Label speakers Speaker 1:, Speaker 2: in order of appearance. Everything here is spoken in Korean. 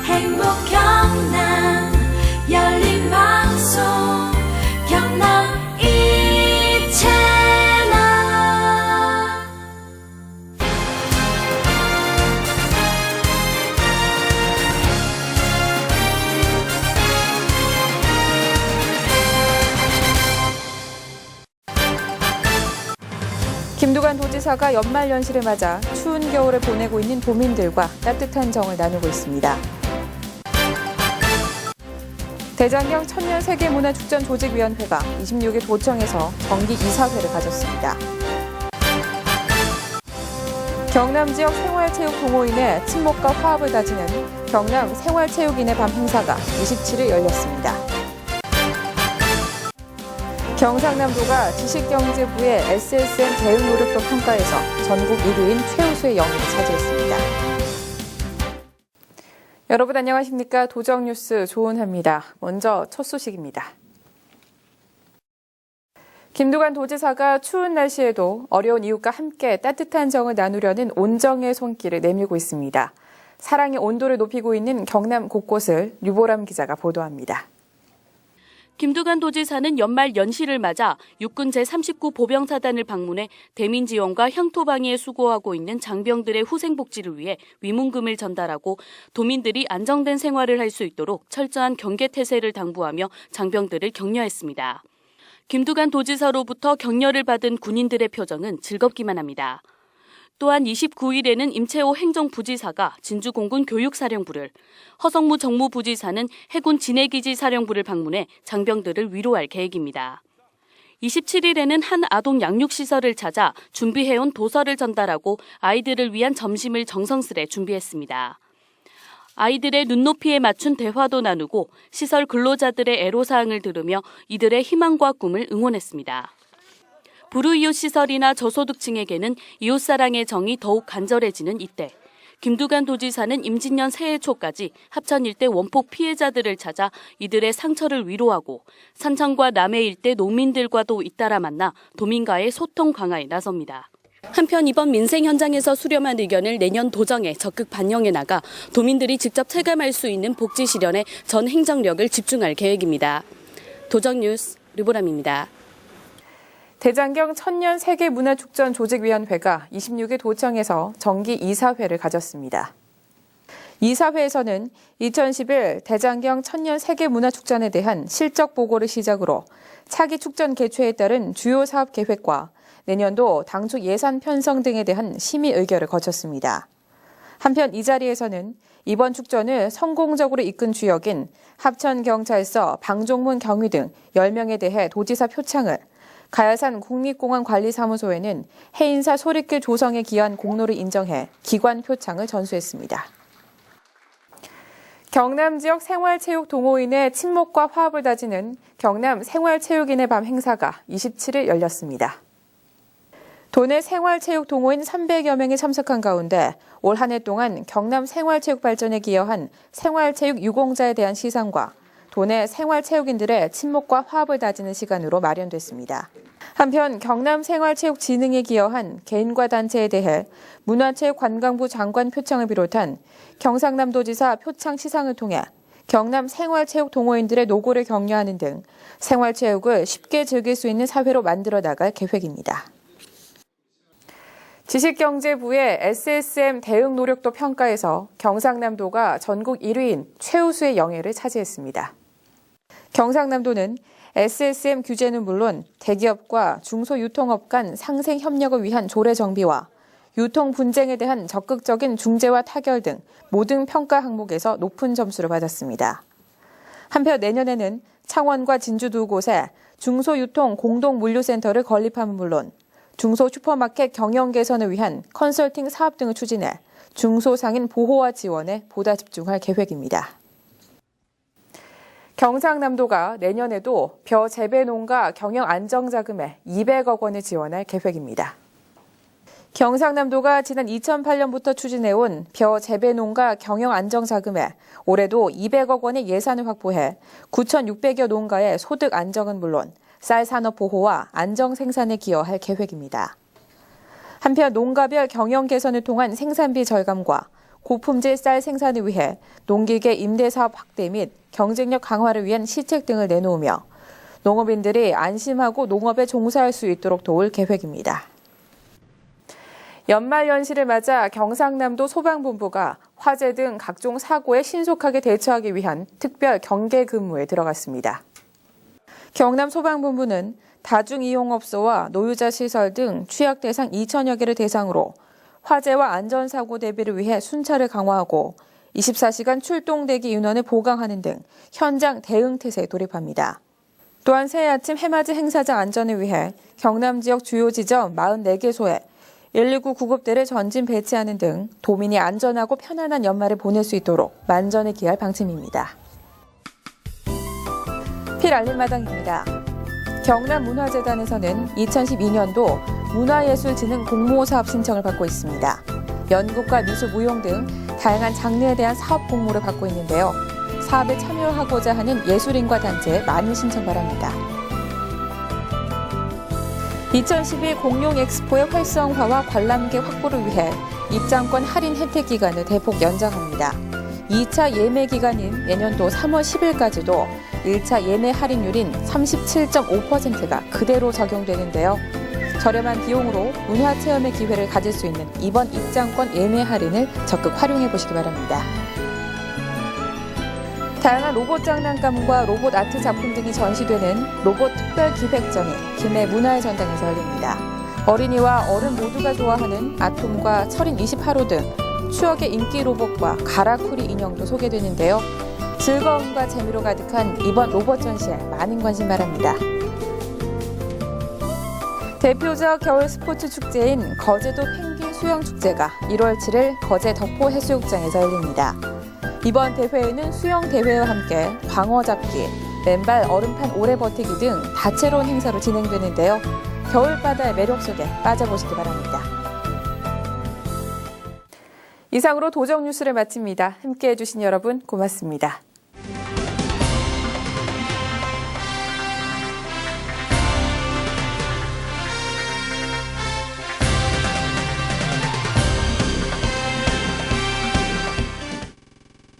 Speaker 1: 행복 경남 열린 방송 경남 이채널.
Speaker 2: 김두관 도지사가 연말연시를 맞아 추운 겨울을 보내고 있는 도민들과 따뜻한 정을 나누고 있습니다. 대장경 천년세계문화축전조직위원회가 26일 도청에서 정기 이사회를 가졌습니다. 경남 지역 생활체육동호인의 친목과 화합을 다지는 경남 생활체육인의 밤 행사가 27일 열렸습니다. 경상남도가 지식경제부의 SSM 대응 노력도 평가에서 전국 1위인 최우수의 영예를 차지했습니다. 여러분 안녕하십니까? 도정뉴스 조은하입니다. 먼저 첫 소식입니다. 김두관 도지사가 추운 날씨에도 어려운 이웃과 함께 따뜻한 정을 나누려는 온정의 손길을 내밀고 있습니다. 사랑의 온도를 높이고 있는 경남 곳곳을 류보람 기자가 보도합니다.
Speaker 3: 김두관 도지사는 연말 연시를 맞아 육군 제39 보병사단을 방문해 대민 지원과 향토 방위에 수고하고 있는 장병들의 후생 복지를 위해 위문금을 전달하고 도민들이 안정된 생활을 할 수 있도록 철저한 경계 태세를 당부하며 장병들을 격려했습니다. 김두관 도지사로부터 격려를 받은 군인들의 표정은 즐겁기만 합니다. 또한 29일에는 임채호 행정부지사가 진주공군 교육사령부를, 허성무 정무부지사는 해군 진해기지 사령부를 방문해 장병들을 위로할 계획입니다. 27일에는 한 아동 양육시설을 찾아 준비해온 도서를 전달하고 아이들을 위한 점심을 정성스레 준비했습니다. 아이들의 눈높이에 맞춘 대화도 나누고 시설 근로자들의 애로사항을 들으며 이들의 희망과 꿈을 응원했습니다. 불우이웃 시설이나 저소득층에게는 이웃사랑의 정이 더욱 간절해지는 이때 김두관 도지사는 임진년 새해 초까지 합천 일대 원폭 피해자들을 찾아 이들의 상처를 위로하고 산청과 남해 일대 농민들과도 잇따라 만나 도민과의 소통 강화에 나섭니다. 한편 이번 민생 현장에서 수렴한 의견을 내년 도정에 적극 반영해 나가 도민들이 직접 체감할 수 있는 복지 실현에 전 행정력을 집중할 계획입니다. 도정뉴스 류보람입니다.
Speaker 2: 대장경 천년세계문화축전조직위원회가 26일 도청에서 정기 이사회를 가졌습니다. 이사회에서는 2011 대장경 천년세계문화축전에 대한 실적 보고를 시작으로 차기 축전 개최에 따른 주요 사업 계획과 내년도 당초 예산 편성 등에 대한 심의 의결을 거쳤습니다. 한편 이 자리에서는 이번 축전을 성공적으로 이끈 주역인 합천경찰서, 방종문 경위 등 10명에 대해 도지사 표창을, 가야산 국립공원관리사무소에는 해인사 소리길 조성에 기여한 공로를 인정해 기관 표창을 전수했습니다. 경남 지역 생활체육동호인의 친목과 화합을 다지는 경남 생활체육인의 밤 행사가 27일 열렸습니다. 도내 생활체육동호인 300여 명이 참석한 가운데 올 한 해 동안 경남 생활체육 발전에 기여한 생활체육 유공자에 대한 시상과 도내 생활체육인들의 친목과 화합을 다지는 시간으로 마련됐습니다. 한편 경남생활체육진흥에 기여한 개인과 단체에 대해 문화체육관광부 장관 표창을 비롯한 경상남도지사 표창 시상을 통해 경남 생활체육 동호인들의 노고를 격려하는 등 생활체육을 쉽게 즐길 수 있는 사회로 만들어 나갈 계획입니다. 지식경제부의 SSM 대응 노력도 평가에서 경상남도가 전국 1위인 최우수의 영예를 차지했습니다. 경상남도는 SSM 규제는 물론 대기업과 중소유통업 간 상생 협력을 위한 조례 정비와 유통 분쟁에 대한 적극적인 중재와 타결 등 모든 평가 항목에서 높은 점수를 받았습니다. 한편 내년에는 창원과 진주 두 곳에 중소유통 공동물류센터를 건립함은 물론 중소슈퍼마켓 경영 개선을 위한 컨설팅 사업 등을 추진해 중소상인 보호와 지원에 보다 집중할 계획입니다. 경상남도가 내년에도 벼 재배 농가 경영 안정자금에 200억 원을 지원할 계획입니다. 경상남도가 지난 2008년부터 추진해온 벼 재배 농가 경영 안정자금에 올해도 200억 원의 예산을 확보해 9,600여 농가의 소득 안정은 물론 쌀 산업 보호와 안정 생산에 기여할 계획입니다. 한편 농가별 경영 개선을 통한 생산비 절감과 고품질 쌀 생산을 위해 농기계 임대사업 확대 및 경쟁력 강화를 위한 시책 등을 내놓으며 농업인들이 안심하고 농업에 종사할 수 있도록 도울 계획입니다. 연말연시를 맞아 경상남도 소방본부가 화재 등 각종 사고에 신속하게 대처하기 위한 특별 경계 근무에 들어갔습니다. 경남 소방본부는 다중이용업소와 노유자 시설 등 취약 대상 2천여 개를 대상으로 화재와 안전사고 대비를 위해 순찰을 강화하고 24시간 출동 대기 인원을 보강하는 등 현장 대응 태세에 돌입합니다. 또한 새해 아침 해맞이 행사장 안전을 위해 경남 지역 주요 지점 44개소에 119 구급대를 전진 배치하는 등 도민이 안전하고 편안한 연말을 보낼 수 있도록 만전을 기할 방침입니다. 필알림마당입니다. 경남문화재단에서는 2012년도 문화예술진흥 공모사업 신청을 받고 있습니다. 연극과 미술, 무용 등 다양한 장르에 대한 사업 공모를 받고 있는데요. 사업에 참여하고자 하는 예술인과 단체 많은 신청 바랍니다. 2012 공룡 엑스포의 활성화와 관람객 확보를 위해 입장권 할인 혜택 기간을 대폭 연장합니다. 2차 예매 기간인 내년도 3월 10일까지도 1차 예매 할인율인 37.5%가 그대로 적용되는데요. 저렴한 비용으로 문화체험의 기회를 가질 수 있는 이번 입장권 예매 할인을 적극 활용해 보시기 바랍니다. 다양한 로봇 장난감과 로봇 아트 작품 등이 전시되는 로봇 특별기획전이 김해 문화의 전당에서 열립니다. 어린이와 어른 모두가 좋아하는 아톰과 철인 28호 등 추억의 인기 로봇과 가라쿠리 인형도 소개되는데요. 즐거움과 재미로 가득한 이번 로봇 전시에 많은 관심 바랍니다. 대표적 겨울 스포츠 축제인 거제도 펭귄 수영축제가 1월 7일 거제 덕포 해수욕장에서 열립니다. 이번 대회에는 수영 대회와 함께 광어 잡기, 맨발 얼음판 오래 버티기 등 다채로운 행사로 진행되는데요. 겨울바다의 매력 속에 빠져보시기 바랍니다. 이상으로 도정 뉴스를 마칩니다. 함께해 주신 여러분 고맙습니다.